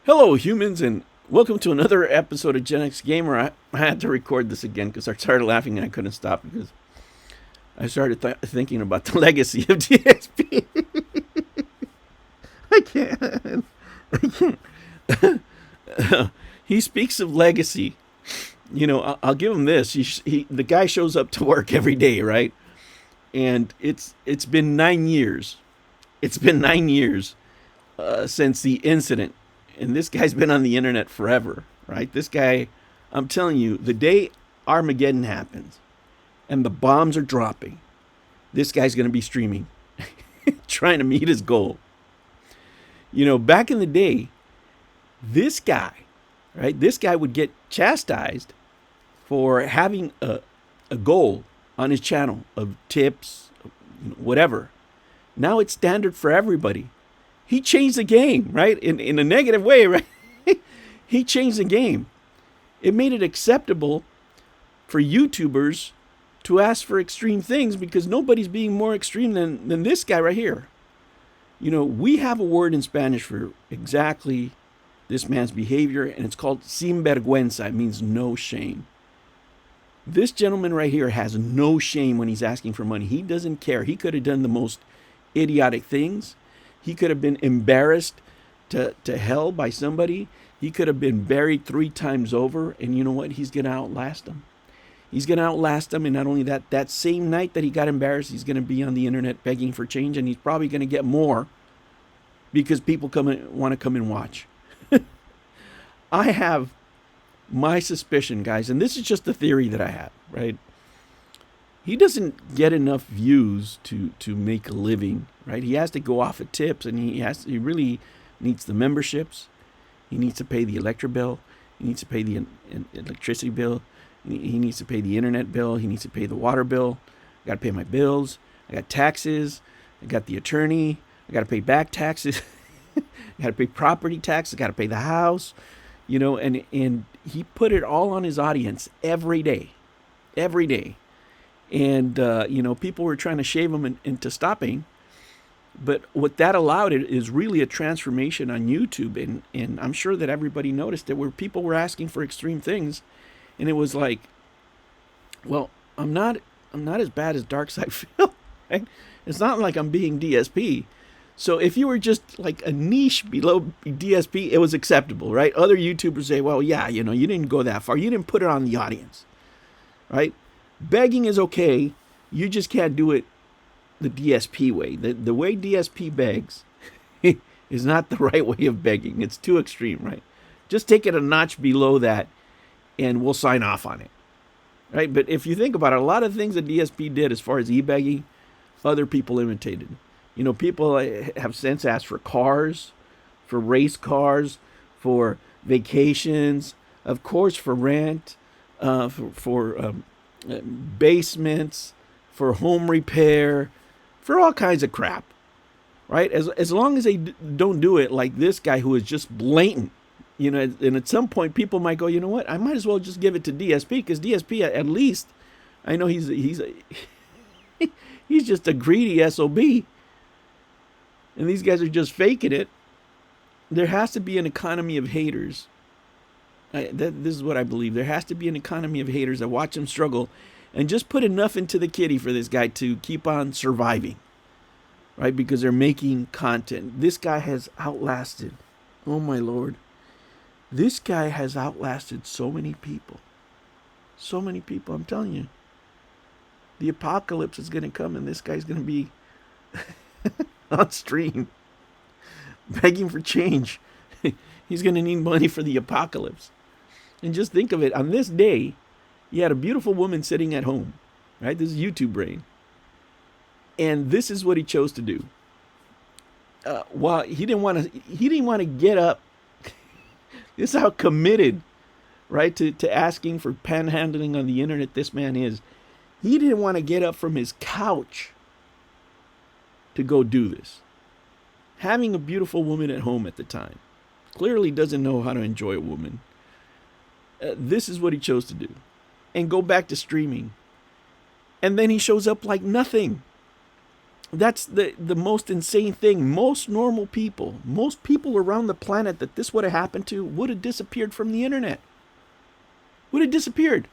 Hello, humans, and welcome to another episode of Gen X Gamer. I had to record this again because I started laughing and I couldn't stop because I started thinking about the legacy of DSP. I can't. I can't. He speaks of legacy. You know, I'll give him this. The guy shows up to work every day, right? And it's been 9 years. It's been 9 years since the incident, and this guy's been on the internet forever, right? This guy, I'm telling you, the day Armageddon happens and the bombs are dropping, this guy's going to be streaming, trying to meet his goal. You know, back in the day, this guy, right? This guy would get chastised for having a goal on his channel of tips, whatever. Now it's standard for everybody. He changed the game, right? In a negative way, right? He changed the game. It made it acceptable for YouTubers to ask for extreme things because nobody's being more extreme than this guy right here. You know, we have a word in Spanish for exactly this man's behavior, and it's called sinvergüenza. It means no shame. This gentleman right here has no shame when he's asking for money. He doesn't care. He could have done the most idiotic things. He could have been embarrassed to hell by somebody. He could have been buried 3 times over. And you know what? He's going to outlast them. He's going to outlast them. And not only that, that same night that he got embarrassed, he's going to be on the internet begging for change. And he's probably going to get more because people want to come and watch. I have my suspicion, guys, and this is just the theory that I have, right? He doesn't get enough views to make a living, right? He has to go off of tips, and he really needs the memberships. He needs to pay the electric bill. He needs to pay the electricity bill. He needs to pay the internet bill. He needs to pay the water bill. I got to pay my bills. I got taxes. I got the attorney. I got to pay back taxes. I got to pay property tax. I got to pay the house. You know, and he put it all on his audience every day. And, you know, people were trying to shave him into stopping. But what that allowed it is really a transformation on YouTube. And I'm sure that everybody noticed it, where people were asking for extreme things. And it was like, well, I'm not as bad as Darkside Phil. Right? It's not like I'm being DSP. So if you were just like a niche below DSP, it was acceptable, right? Other YouTubers say, well, yeah, you know, you didn't go that far. You didn't put it on the audience, right? Begging is okay. You just can't do it the DSP way. The way DSP begs is not the right way of begging. It's too extreme, right? Just take it a notch below that and we'll sign off on it, right? But if you think about it, a lot of things that DSP did as far as e-begging, other people imitated. You know, people have since asked for cars, for race cars, for vacations, of course, for rent, for basements, for home repair, for all kinds of crap, right? As long as they don't do it like this guy who is just blatant, you know, and at some point people might go, you know what, I might as well just give it to DSP because DSP at least, I know he's just a greedy SOB. And these guys are just faking it. There has to be an economy of haters. This is what I believe. There has to be an economy of haters that watch him struggle and just put enough into the kitty for this guy to keep on surviving, right? Because they're making content. This guy has outlasted, oh my Lord. This guy has outlasted so many people. So many people, I'm telling you. The apocalypse is going to come and this guy's going to be on stream begging for change. He's going to need money for the apocalypse. And just think of it. On this day, you had a beautiful woman sitting at home, right? This is YouTube brain. And this is what he chose to do. While he didn't want to get up. This is how committed, right, to asking for panhandling on the internet this man is. He didn't want to get up from his couch to go do this. Having a beautiful woman at home at the time. Clearly doesn't know how to enjoy a woman. This is what he chose to do. And go back to streaming. And then he shows up like nothing. That's the most insane thing. Most normal people, most people around the planet that this would have happened to would have disappeared from the internet. Would have disappeared.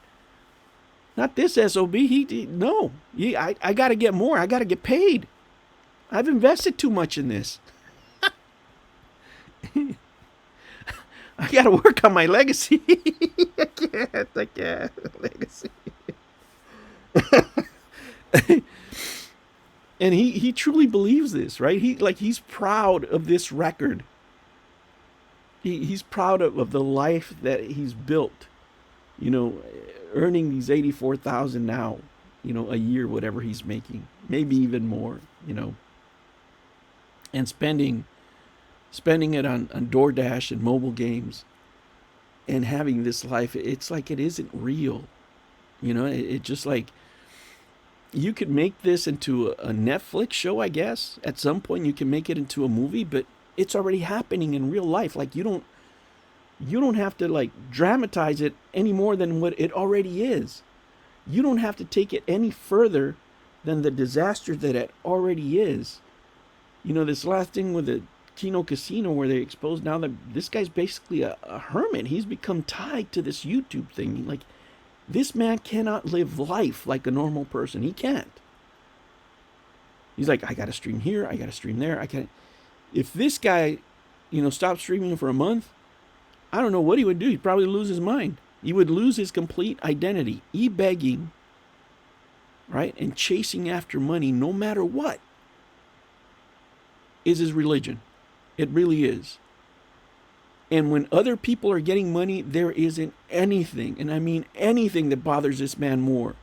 Not this SOB. No. I got to get more. I got to get paid. I've invested too much in this. I got to work on my legacy. I can't. Legacy. And he truly believes this, right? He's proud of this record. He's proud of the life that he's built. You know, earning these 84,000 now, you know, a year, whatever he's making, maybe even more, you know, and spending it on DoorDash and mobile games, and having this life. It's like it isn't real, you know. It just like, you could make this into a Netflix show, I guess. At some point, you can make it into a movie, but it's already happening in real life. Like, you don't have to like dramatize it any more than what it already is. You don't have to take it any further than the disaster that it already is. You know, this last thing with the Kino Casino, where they exposed now that this guy's basically a hermit. He's become tied to this YouTube thing. Like, this man cannot live life like a normal person. He can't. He's like, I got to stream here. I got to stream there. I can't. If this guy, you know, stopped streaming for a month, I don't know what he would do. He'd probably lose his mind. He would lose his complete identity. E-begging, right, and chasing after money no matter what is his religion. It really is. And when other people are getting money, there isn't anything, and I mean anything, that bothers this man more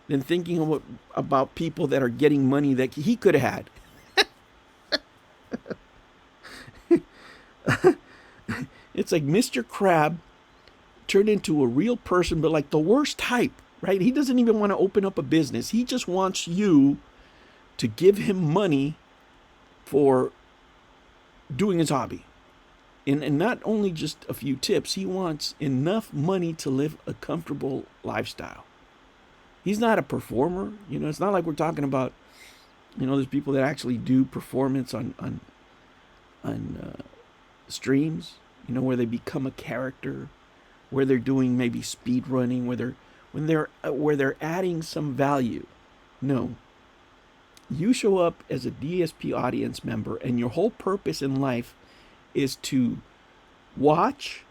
than thinking about people that are getting money that he could have had. It's like Mr. Crab turned into a real person, but like the worst type, right? He doesn't even want to open up a business. He just wants you to give him money for doing his hobby. And not only just a few tips, he wants enough money to live a comfortable lifestyle. He's not a performer. You know, it's not like we're talking about, you know, there's people that actually do performance on streams, you know, where they become a character, where they're doing maybe speed running, where they're adding some value. No. You show up as a DSP audience member, and your whole purpose in life is to watch,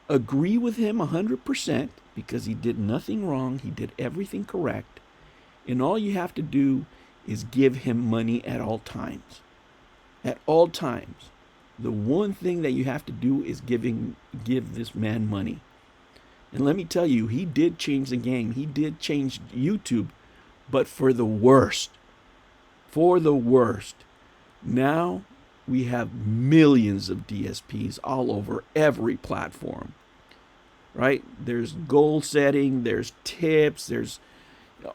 agree with him 100%, because he did nothing wrong, he did everything correct, and all you have to do is give him money at all times. At all times. The one thing that you have to do is give this man money. And let me tell you, he did change the game. He did change YouTube, but for the worst. For the worst. Now we have millions of DSPs all over every platform, right? There's goal setting, there's tips, there's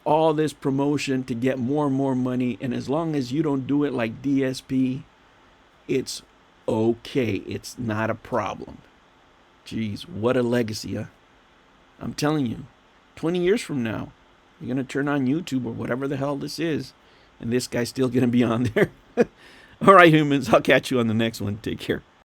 all this promotion to get more and more money. And as long as you don't do it like DSP, it's okay. It's not a problem. Jeez, what a legacy, huh? I'm telling you, 20 years from now, you're going to turn on YouTube or whatever the hell this is, and this guy's still going to be on there. All right, humans, I'll catch you on the next one. Take care.